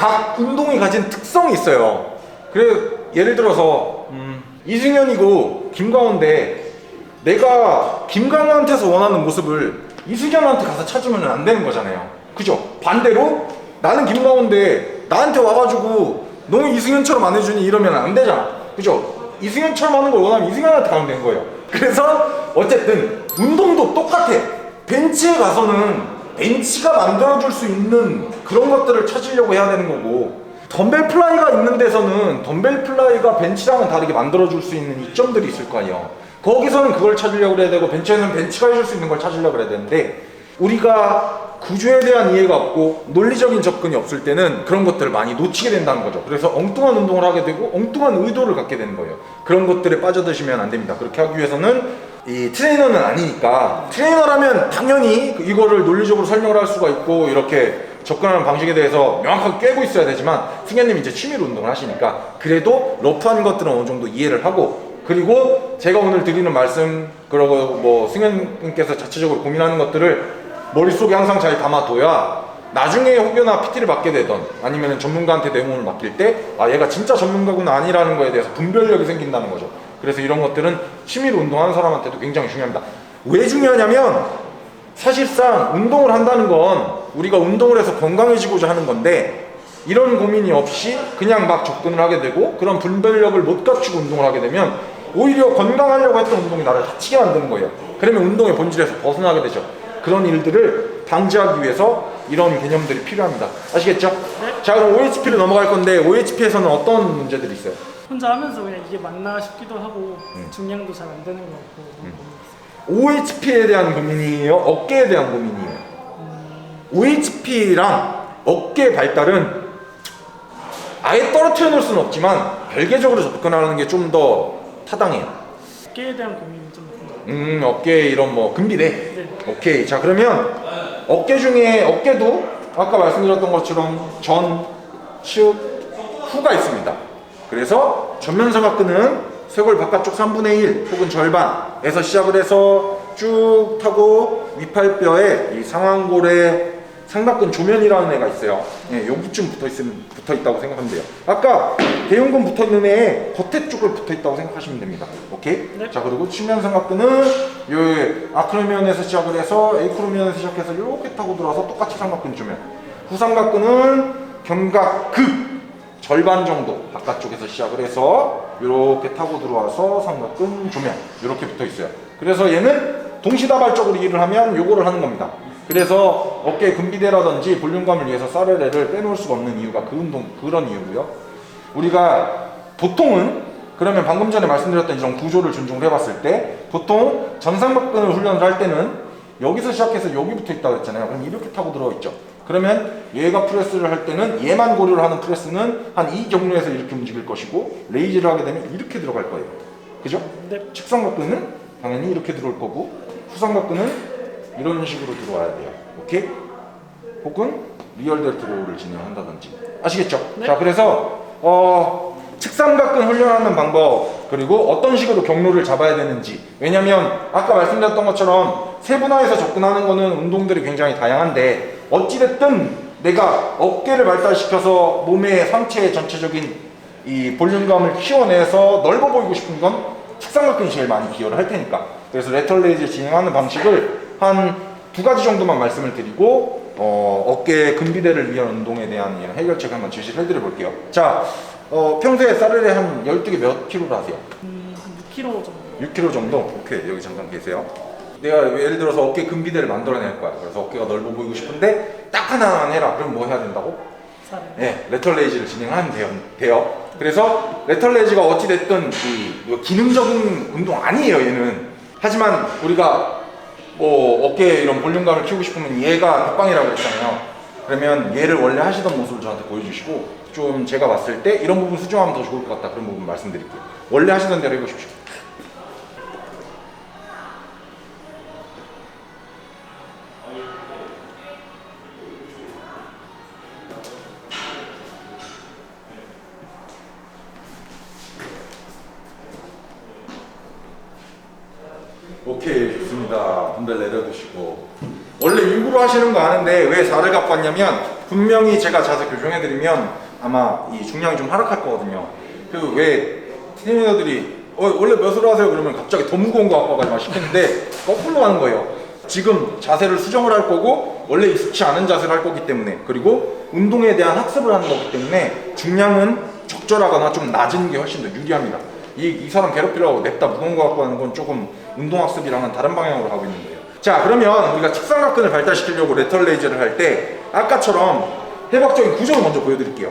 각 운동이 가진 특성이 있어요. 그래 예를 들어서 이승현이고 김광호인데 내가 김광호한테서 원하는 모습을 이승현한테 가서 찾으면 안 되는 거잖아요. 그죠? 반대로 나는 김광호인데 나한테 와가지고 너무 이승현처럼 안 해주니 이러면 안 되잖아. 그죠? 이승현처럼 하는 걸 원하면 이승현한테 가면 되는 거예요. 그래서 어쨌든 운동도 똑같아. 벤치에 가서는 벤치가 만들어줄 수 있는 그런 것들을 찾으려고 해야 되는 거고, 덤벨 플라이가 있는 데서는 덤벨 플라이가 벤치랑은 다르게 만들어줄 수 있는 이점들이 있을 거 아니에요. 거기서는 그걸 찾으려고 해야 되고, 벤치에는 벤치가 해줄 수 있는 걸 찾으려고 해야 되는데, 우리가 구조에 대한 이해가 없고 논리적인 접근이 없을 때는 그런 것들을 많이 놓치게 된다는 거죠. 그래서 엉뚱한 운동을 하게 되고 엉뚱한 의도를 갖게 되는 거예요. 그런 것들에 빠져드시면 안 됩니다. 그렇게 하기 위해서는 이 트레이너는 아니니까, 트레이너라면 당연히 이거를 논리적으로 설명을 할 수가 있고 이렇게 접근하는 방식에 대해서 명확하게 꿰고 있어야 되지만, 승현님이 이제 취미로 운동을 하시니까 그래도 러프한 것들은 어느 정도 이해를 하고, 그리고 제가 오늘 드리는 말씀, 그리고 뭐 승현님께서 자체적으로 고민하는 것들을 머릿속에 항상 잘 담아둬야 나중에 혹여나 PT를 받게 되던 아니면 전문가한테 내용을 맡길 때 아 얘가 진짜 전문가구나 아니라는 거에 대해서 분별력이 생긴다는 거죠. 그래서 이런 것들은 취미로 운동하는 사람한테도 굉장히 중요합니다. 왜 중요하냐면 사실상 운동을 한다는 건 우리가 운동을 해서 건강해지고자 하는 건데, 이런 고민이 없이 그냥 막 접근을 하게 되고 그런 분별력을 못 갖추고 운동을 하게 되면 오히려 건강하려고 했던 운동이 나를 다치게 만드는 거예요. 그러면 운동의 본질에서 벗어나게 되죠. 그런 일들을 방지하기 위해서 이런 개념들이 필요합니다. 아시겠죠? 네. 자, 그럼 OHP로 넘어갈 건데 OHP에서는 어떤 문제들이 있어요? 혼자 하면서 그냥 이게 맞나 싶기도 하고 중량도 잘 안 되는 것 같고 너무 고민했어요. OHP에 대한 고민이에요? 어깨에 대한 고민이에요? OHP랑 어깨 발달은 아예 떨어뜨려 놓을 수는 없지만 별개적으로 접근하는 게 좀 더 타당해요. 어깨에 대한 고민이 좀 있는 것 같아요. 어깨 이런 뭐 근비대? 네. 오케이. 자, 그러면 어깨 중에 어깨도 아까 말씀드렸던 것처럼 전, 측, 후가 있습니다. 그래서 전면사각근은 쇄골 바깥쪽 3분의 1 혹은 절반에서 시작을 해서 쭉 타고 위팔뼈에 이 상완골에 삼각근 조면이라는 애가 있어요. 예, 여기쯤 붙어 있다고 생각하면 돼요. 아까 대흉근 붙어 있는 애의 겉에 쪽을 붙어 있다고 생각하시면 됩니다. 오케이? 네. 자, 그리고 측면 삼각근은 요 아크로미언에서 시작을 해서 에이크로미언에서 시작해서 이렇게 타고 들어와서 똑같이 삼각근 조면. 후삼각근은 견갑극 절반 정도 바깥쪽에서 시작을 해서 이렇게 타고 들어와서 삼각근 조면 이렇게 붙어 있어요. 그래서 얘는 동시다발적으로 일을 하면 요거를 하는 겁니다. 그래서 어깨 근비대라든지 볼륨감을 위해서 사르레를 빼놓을 수가 없는 이유가 그런 이유고요. 우리가 보통은 그러면 방금 전에 말씀드렸던 이런 구조를 준종을 해봤을 때 보통 전삼각근을 훈련을 할 때는 여기서 시작해서 여기 붙어 있다고 했잖아요. 그럼 이렇게 타고 들어와 있죠. 그러면 얘가 프레스를 할 때는 얘만 고려를 하는 프레스는 한 이 경로에서 이렇게 움직일 것이고, 레이즈를 하게 되면 이렇게 들어갈 거예요. 그죠? 네. 측삼각근은 당연히 이렇게 들어올 거고, 후삼각근은 이런 식으로 들어와야 돼요. 오케이? 혹은 리얼 델트 로우를 진행한다든지. 아시겠죠? 네. 자, 그래서 측삼각근 훈련하는 방법, 그리고 어떤 식으로 경로를 잡아야 되는지. 왜냐면 아까 말씀드렸던 것처럼 세분화해서 접근하는 거는 운동들이 굉장히 다양한데, 어찌됐든 내가 어깨를 발달시켜서 몸의 상체의 전체적인 이 볼륨감을 키워내서 넓어 보이고 싶은 건 측삼각근이 제일 많이 기여를 할 테니까. 그래서 레터럴 레이즈를 진행하는 방식을 한 두 가지 정도만 말씀을 드리고 어깨 근비대를 위한 운동에 대한 해결책을 한번 제시를 해드려 볼게요. 자, 평소에 사르레 한 12개 몇 킬로로 하세요? 한 6kg 정도. 6kg 정도? 오케이, 여기 잠깐 계세요. 내가 예를 들어서 어깨 근비대를 만들어낼 거야. 그래서 어깨가 넓어 보이고 싶은데 딱 하나만 해라. 그럼 뭐 해야 된다고? 사례. 네, 레터럴 레이즈를 진행하면 돼요. 그래서 레터럴 레이즈가 어찌됐든 이 기능적인 운동 아니에요, 얘는. 하지만 우리가 뭐 어깨에 이런 볼륨감을 키우고 싶으면 얘가 백방이라고 했잖아요. 그러면 얘를 원래 하시던 모습을 저한테 보여주시고, 좀 제가 봤을 때 이런 부분 수정하면 더 좋을 것 같다, 그런 부분 말씀드릴게요. 원래 하시던 대로 해보십시오. 오케이, 좋습니다. 덤벨 내려두시고. 원래 일부러 하시는 거 아는데 왜 4를 갖고 왔냐면 분명히 제가 자세 교정해드리면 아마 이 중량이 좀 하락할 거거든요. 그 왜 트레이너들이 원래 몇으로 하세요? 그러면 갑자기 더 무거운 거 갖고 가지고 시켰는데 거꾸로 하는 거예요. 지금 자세를 수정을 할 거고 원래 익숙치 않은 자세를 할 거기 때문에, 그리고 운동에 대한 학습을 하는 거기 때문에 중량은 적절하거나 좀 낮은 게 훨씬 더 유리합니다. 이 사람 괴롭히려고 냅다 무거운 거 갖고 하는 건 조금 운동학습이랑은 다른 방향으로 가고 있는 거예요. 자, 그러면 우리가 측상각근을 발달시키려고 레터럴 레이즈를 할 때 아까처럼 해박적인 구조를 먼저 보여드릴게요.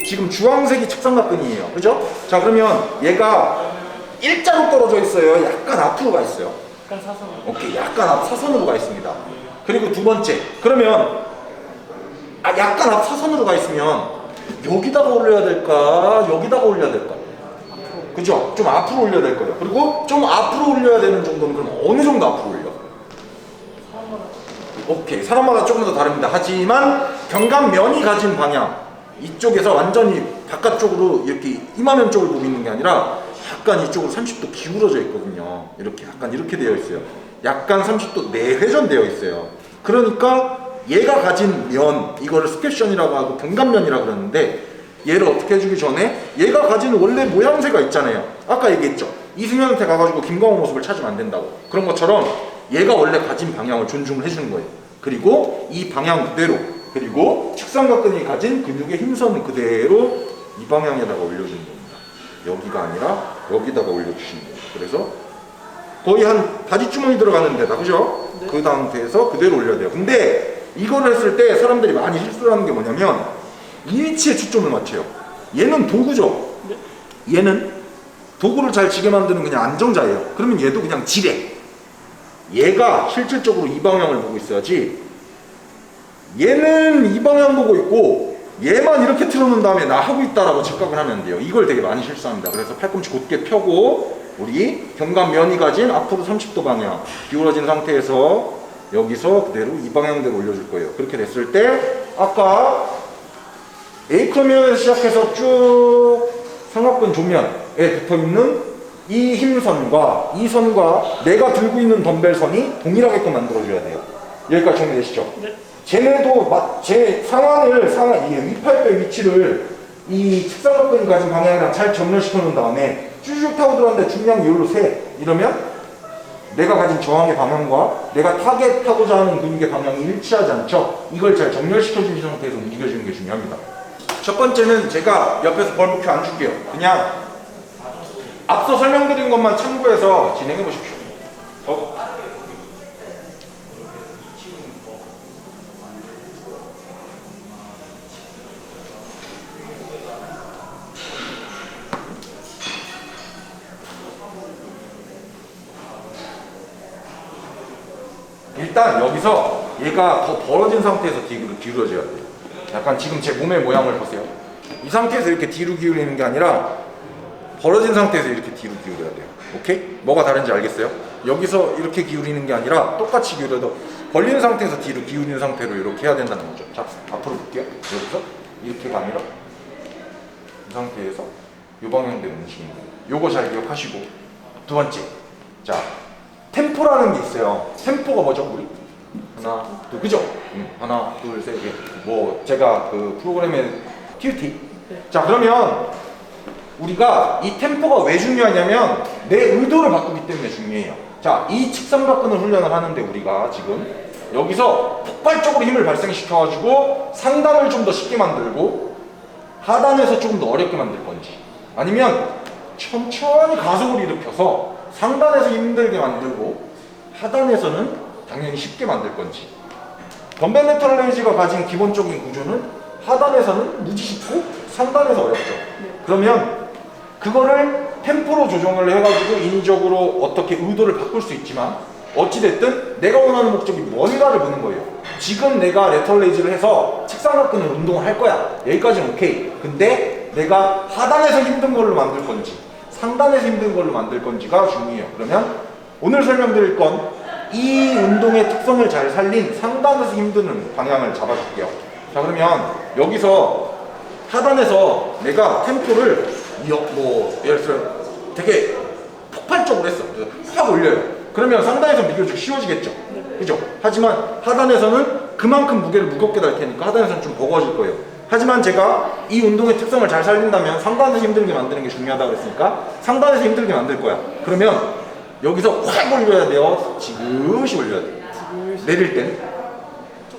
지금 주황색이 측상각근이에요. 그죠? 자, 그러면 얘가 일자로 떨어져 있어요? 약간 앞으로 가 있어요? 약간 사선. 오케이, 약간 앞 사선으로 가 있습니다. 그리고 두 번째, 그러면 약간 앞 사선으로 가 있으면 여기다가 올려야 될까? 여기다가 올려야 될까? 그죠? 좀 앞으로 올려야 될 거예요. 그리고 좀 앞으로 올려야 되는 정도는 그럼 어느 정도 앞으로 올려? 오케이, 사람마다 조금 더 다릅니다. 하지만 견갑면이 가진 방향, 이쪽에서 완전히 바깥쪽으로 이렇게 이마면 쪽을 보고 있는 게 아니라 약간 이쪽으로 30도 기울어져 있거든요. 이렇게 약간 이렇게 되어 있어요. 약간 30도 내회전되어 있어요. 그러니까 얘가 가진 면, 이거를 스퀘션이라고 하고 견갑면이라고 그러는데, 얘를 어떻게 해주기 전에 얘가 가진 원래 모양새가 있잖아요. 아까 얘기했죠. 이승현한테 가가지고 김광호 모습을 찾으면 안 된다고. 그런 것처럼 얘가 원래 가진 방향을 존중을 해주는 거예요. 그리고 이 방향 그대로, 그리고 측상각근이 가진 근육의 힘선 그대로 이 방향에다가 올려주는 겁니다. 여기가 아니라 여기다가 올려주시는 거예요. 그래서 거의 한 바지주머니 들어가는 데다, 그죠? 네. 그 상태에서 그대로 올려야 돼요. 근데 이거를 했을 때 사람들이 많이 실수를 하는 게 뭐냐면 이 위치에 초점을 맞춰요. 얘는 도구죠. 네. 얘는 도구를 잘 지게 만드는 그냥 안정자예요. 그러면 얘도 그냥 지래. 얘가 실질적으로 이 방향을 보고 있어야지, 얘는 이 방향 보고 있고 얘만 이렇게 틀어놓은 다음에 나 하고 있다라고 착각을 하면 안 돼요. 이걸 되게 많이 실수합니다. 그래서 팔꿈치 곧게 펴고 우리 견갑면이 가진 앞으로 30도 방향 기울어진 상태에서 여기서 그대로 이 방향대로 올려줄 거예요. 그렇게 됐을 때 아까 에이크로면에서 시작해서 쭉 삼각근 조면에 붙어있는 이 힘선과 이 선과 내가 들고 있는 덤벨 선이 동일하게끔 만들어줘야 돼요. 여기까지 정리되시죠? 네. 쟤네도 제 이 윗팔뼈의 위치를 이 측삼각근이 가진 방향이랑 잘 정렬시켜 놓은 다음에 쭈쭈 타고 들어왔는데 중량이 여기로 세. 이러면 내가 가진 저항의 방향과 내가 타겟하고자 하는 근육의 방향이 일치하지 않죠? 이걸 잘 정렬시켜 주는 상태에서 움직여주는 게 중요합니다. 첫 번째는 제가 옆에서 벌목표 안 줄게요. 그냥 앞서 설명드린 것만 참고해서 진행해 보십시오. 일단 여기서 얘가 더 벌어진 상태에서 뒤로 기울어져야 돼요. 약간 지금 제 몸의 모양을 보세요. 이 상태에서 이렇게 뒤로 기울이는 게 아니라 벌어진 상태에서 이렇게 뒤로 기울여야 돼요. 오케이? 뭐가 다른지 알겠어요? 여기서 이렇게 기울이는 게 아니라 똑같이 기울여도 벌린 상태에서 뒤로 기울인 상태로 이렇게 해야 된다는 거죠. 자, 앞으로 볼게요. 여기서 이렇게가 아니라 이 상태에서 이 방향대로 움직이는 거예요. 요거 잘 기억하시고, 두 번째, 자, 템포라는 게 있어요. 템포가 뭐죠, 우리? 하나, 둘, 그죠? 하나, 둘, 셋, 넷. 뭐 제가 그 프로그램에 TUT. 자, 그러면 우리가 이 템포가 왜 중요하냐면 내 의도를 바꾸기 때문에 중요해요. 자, 이 측삼각근을 훈련을 하는데 우리가 지금 여기서 폭발적으로 힘을 발생시켜가지고 상단을 좀 더 쉽게 만들고 하단에서 조금 더 어렵게 만들 건지, 아니면 천천히 가속을 일으켜서 상단에서 힘들게 만들고 하단에서는 당연히 쉽게 만들 건지. 덤벨 레터럴 레이즈가 가진 기본적인 구조는 하단에서는 무지 쉽고 상단에서 어렵죠. 그러면 그거를 템포로 조정을 해가지고 인위적으로 어떻게 의도를 바꿀 수 있지만, 어찌됐든 내가 원하는 목적이 뭔가를 보는 거예요. 지금 내가 레터럴 레이즈를 해서 측삼각근을 운동을 할 거야. 여기까지는 오케이. 근데 내가 하단에서 힘든 걸로 만들 건지 상단에서 힘든 걸로 만들 건지가 중요해요. 그러면 오늘 설명드릴 건 이 운동의 특성을 잘 살린 상단에서 힘드는 방향을 잡아줄게요. 자, 그러면 여기서 하단에서 내가 템포를 예를 들어 되게 폭발적으로 했어. 확 올려요. 그러면 상단에서 비교적 쉬워지겠죠. 그죠? 하지만 하단에서는 그만큼 무게를 무겁게 달 테니까 하단에서는 좀 버거워질 거예요. 하지만 제가 이 운동의 특성을 잘 살린다면 상단에서 힘들게 만드는 게 중요하다고 그랬으니까 상단에서 힘들게 만들 거야. 그러면 여기서 확 올려야 돼요. 지그시 올려야 돼. 내릴 땐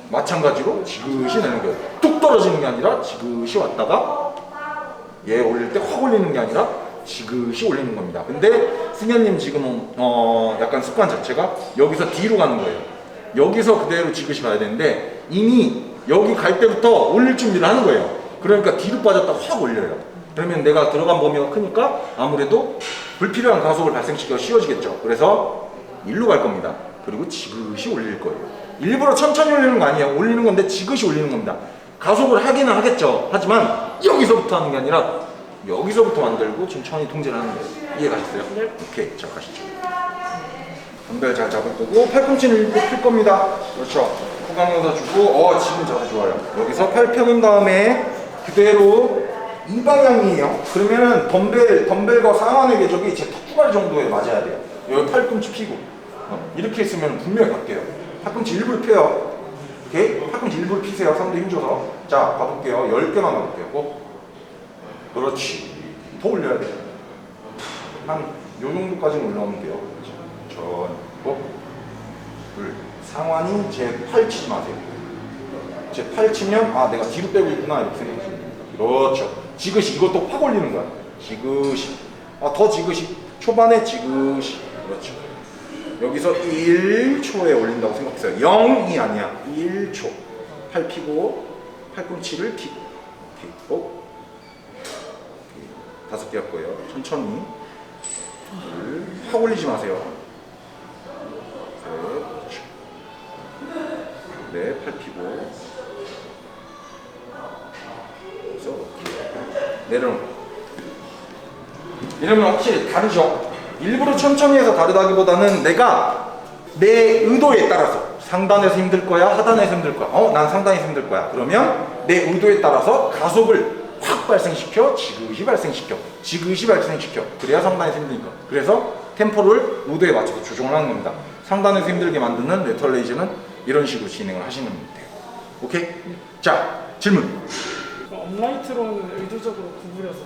마찬가지로 지그시 내는 거예요. 뚝 떨어지는 게 아니라 지그시 왔다가 얘 올릴 때 확 올리는 게 아니라 지그시 올리는 겁니다. 근데 승현님 지금 약간 습관 자체가 여기서 뒤로 가는 거예요. 여기서 그대로 지그시 가야 되는데 이미 여기 갈 때부터 올릴 준비를 하는 거예요. 그러니까 뒤로 빠졌다가 확 올려요. 그러면 내가 들어간 범위가 크니까 아무래도 불필요한 가속을 발생시켜 쉬워지겠죠. 그래서 일로 갈 겁니다. 그리고 지그시 올릴 거예요. 일부러 천천히 올리는 거 아니에요. 올리는 건데 지그시 올리는 겁니다. 가속을 하기는 하겠죠. 하지만 여기서부터 하는 게 아니라 여기서부터 만들고 천천히 통제를 하는 거예요. 이해가셨어요? 네. 오케이, 자 가시죠. 덤벨 잘 잡을 거고 팔꿈치는 일부 필 겁니다. 그렇죠. 후광영사 주고 지금 자세 좋아요. 여기서 팔 펴는 다음에 그대로 이 방향이에요. 그러면은 덤벨과 상완의 궤적이 제 턱주가리 정도에 맞아야 돼요. 여기 팔꿈치 피고 이렇게 있으면 분명히 갈게요. 팔꿈치 일부러 펴요. 오케이? 팔꿈치 일부러 피세요. 상대 힘줘서. 자, 가볼게요. 10개만 가볼게요. 꼭. 그렇지. 더 올려야 돼요. 한 요 정도까지는 올라오면 돼요. 전, 둘. 상완이 제 팔 치지 마세요. 제 팔 치면 내가 뒤로 빼고 있구나 이렇게 생각하시면 됩니다. 그렇죠. 지그시 이것도 확 올리는 거야. 지그시. 더 지그시. 초반에 지그시. 그렇죠. 여기서 1초에 올린다고 생각했어요. 0이 아니야. 1초. 팔 피고 팔꿈치를 킥. 5개 할 거예요. 천천히. 확 올리지 마세요. 네, 팔 피고. 그래서 내려놓고. 이러면 확실히 다르죠? 일부러 천천히 해서 다르다기보다는 내가 내 의도에 따라서 상단에서 힘들 거야, 하단에서 힘들 거야. 난 상단에서 힘들 거야. 그러면 내 의도에 따라서 가속을 확 발생시켜, 지그시 발생시켜. 그래야 상단에서 힘드니까. 그래서 템포를 의도에 맞춰서 조정을 하는 겁니다. 상단에서 힘들게 만드는 레터럴 레이즈는 이런 식으로 진행을 하시면 돼요. 오케이? 자, 질문. 업라이트로는 의도적으로 구부려서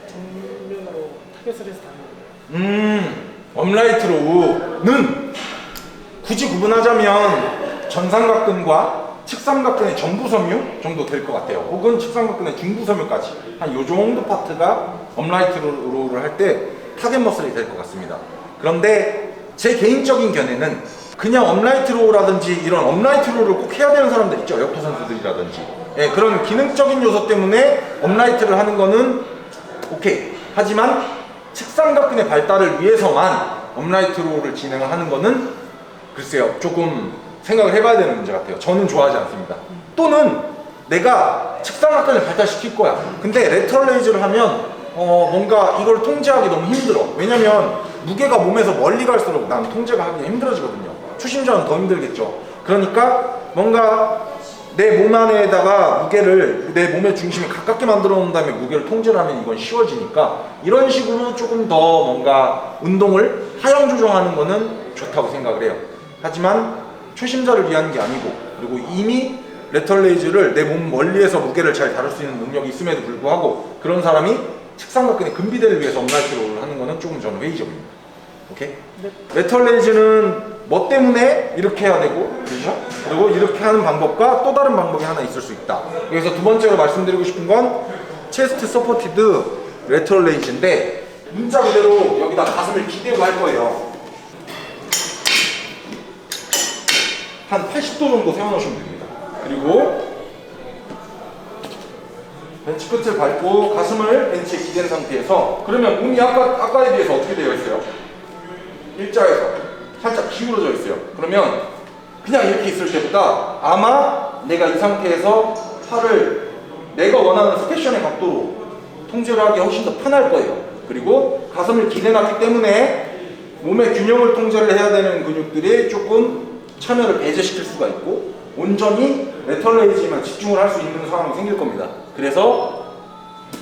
정면으로 타겟을 해서 다니는 거예요. 업라이트로우는 굳이 구분하자면 전삼각근과 측삼각근의 전부섬유 정도 될 것 같아요. 혹은 측삼각근의 중부섬유까지 한 요 정도 파트가 업라이트로우를 할 때 타겟 머슬이 될 것 같습니다. 그런데 제 개인적인 견해는 그냥 업라이트로우라든지 이런 업라이트로우를 꼭 해야 되는 사람들 있죠. 역도 선수들이라든지 그런 기능적인 요소 때문에 업라이트를 하는 거는 오케이. 하지만 측삼각근의 발달을 위해서만 업라이트로우를 진행을 하는 거는 글쎄요, 조금 생각을 해봐야 되는 문제 같아요. 저는 좋아하지 않습니다. 또는 내가 측삼각근을 발달시킬 거야. 근데 레터럴 레이즈를 하면 뭔가 이걸 통제하기 너무 힘들어. 왜냐면 무게가 몸에서 멀리 갈수록 난 통제가 하기 힘들어지거든요. 초심자는 더 힘들겠죠. 그러니까 뭔가 내 몸 안에다가 무게를 내 몸의 중심에 가깝게 만들어 놓은 다음에 무게를 통제를 하면 이건 쉬워지니까 이런 식으로 조금 더 뭔가 운동을 하향 조정하는 거는 좋다고 생각을 해요. 하지만 초심자를 위한 게 아니고 그리고 이미 레터럴 레이즈를 내 몸 멀리에서 무게를 잘 다룰 수 있는 능력이 있음에도 불구하고 그런 사람이 측삼각근의 근비대를 위해서 업라이트로우를 하는 거는 조금 저는 회의적입니다. 오케이? 네. 레터럴 레이즈는 뭐 때문에 이렇게 해야 되고 그렇죠? 그리고 이렇게 하는 방법과 또 다른 방법이 하나 있을 수 있다. 그래서 두 번째로 말씀드리고 싶은 건 체스트 서포티드 레터럴 레이즈인데 문자 그대로 여기다 가슴을 기대고 할 거예요. 한 80도 정도 세워놓으시면 됩니다. 그리고 벤치 끝을 밟고 가슴을 벤치에 기댄 상태에서 그러면 몸이 아까에 비해서 어떻게 되어 있어요? 일자에서 살짝 기울어져 있어요. 그러면 그냥 이렇게 있을 때보다 아마 내가 이 상태에서 팔을 내가 원하는 스테이션의 각도로 통제를 하기 훨씬 더 편할 거예요. 그리고 가슴을 기대놨기 때문에 몸의 균형을 통제를 해야 되는 근육들이 조금 참여를 배제시킬 수가 있고 온전히 레터럴 레이즈에만 집중을 할 수 있는 상황이 생길 겁니다. 그래서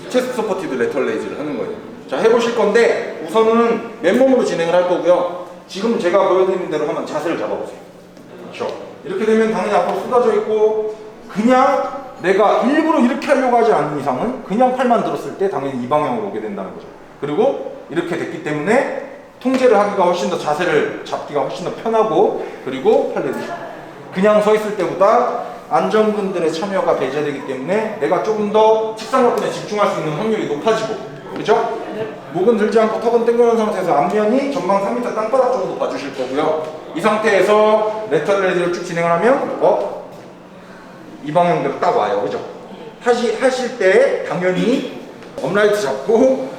체스트 서포티드 레터럴 레이즈를 하는 거예요. 자, 해보실 건데 우선은 맨몸으로 진행을 할 거고요. 지금 제가 보여드리는 대로 한번 자세를 잡아보세요. 그렇죠. 이렇게 되면 당연히 앞으로 쏟아져 있고, 그냥 내가 일부러 이렇게 하려고 하지 않는 이상은 그냥 팔만 들었을 때 당연히 이 방향으로 오게 된다는 거죠. 그리고 이렇게 됐기 때문에 통제를 하기가 훨씬 더, 자세를 잡기가 훨씬 더 편하고, 그리고 팔 내리시고 그냥 서 있을 때보다 안전근들의 참여가 배제되기 때문에 내가 조금 더 측상각근에 집중할 수 있는 확률이 높아지고, 그죠? 목은 들지 않고 턱은 당겨놓은 상태에서 앞면이 전방 3m 땅바닥 정도 봐주실 거고요. 이 상태에서 레터럴 레이즈를 쭉 진행을 하면 이 방향대로 딱 와요. 그죠? 하실 때 당연히 업라이트 잡고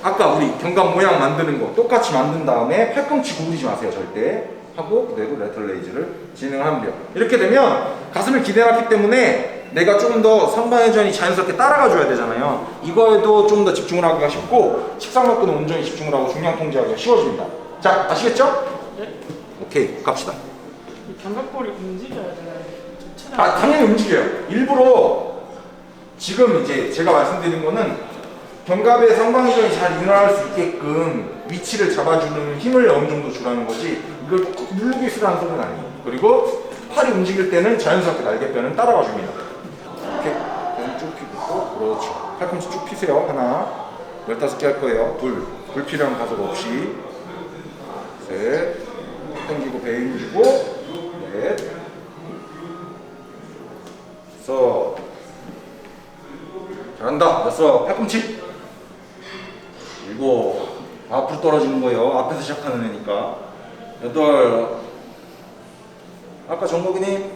아까 우리 견갑 모양 만드는 거 똑같이 만든 다음에 팔꿈치 구부리지 마세요. 절대. 하고 그대로 레터럴 레이즈를 진행하면 돼요. 이렇게 되면 가슴을 기대놨기 때문에 내가 조금 더 선반회전이 자연스럽게 따라가 줘야 되잖아요. 이거에도 좀 더 집중을 하기가 쉽고, 식상각근은 온전히 집중을 하고 중량 통제하기가 쉬워집니다. 자, 아시겠죠? 네. 오케이, 갑시다. 이 견갑골이 움직여야 되나요? 당연히 움직여요. 일부러 지금 이제 제가 말씀드린 거는 견갑의 상방회전이 잘 일어날 수 있게끔 위치를 잡아주는 힘을 어느 정도 주라는 거지, 이걸 꼭 누르고 있으라는 소리는 아니에요. 그리고 팔이 움직일 때는 자연스럽게 날개뼈는 따라가 줍니다. 이렇게 쭉 피고, 그렇죠. 팔꿈치 쭉 피세요. 하나, 15개 할 거예요. 둘, 불필요한 가속 없이. 셋, 당기고 배 힘주고, 넷, 여섯, 잘한다. 여섯, 팔꿈치. 일곱, 앞으로 떨어지는 거예요. 앞에서 시작하는 애니까. 여덟, 아까 정국이님.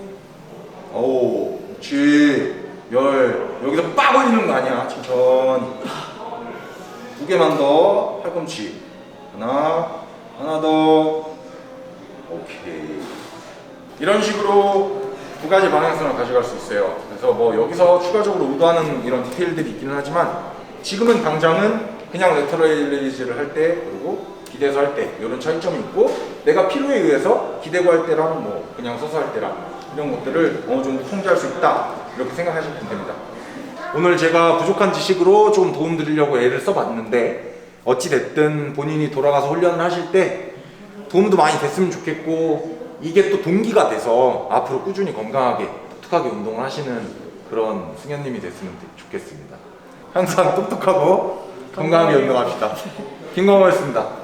오, 그렇지. 열, 여기서 빡 올리는 거 아니야. 천천히. 2개만 더. 팔꿈치. 하나 더. 오케이. 이런 식으로 2가지 방향성을 가져갈 수 있어요. 그래서 뭐 여기서 추가적으로 의도하는 이런 디테일들이 있기는 하지만, 지금은 당장은 그냥 레터럴 레이즈를 할 때, 그리고 기대서 할 때 이런 차이점이 있고, 내가 필요에 의해서 기대고 할 때랑 뭐 그냥 서서 할 때랑 이런 것들을 어느 정도 통제할 수 있다, 이렇게 생각하시면 됩니다. 오늘 제가 부족한 지식으로 좀 도움 드리려고 애를 써봤는데, 어찌 됐든 본인이 돌아가서 훈련을 하실 때 도움도 많이 됐으면 좋겠고, 이게 또 동기가 돼서 앞으로 꾸준히 건강하게 독특하게 운동을 하시는 그런 승현님이 됐으면 좋겠습니다. 항상 똑똑하고 건강하게 운동합시다. 김광호였습니다.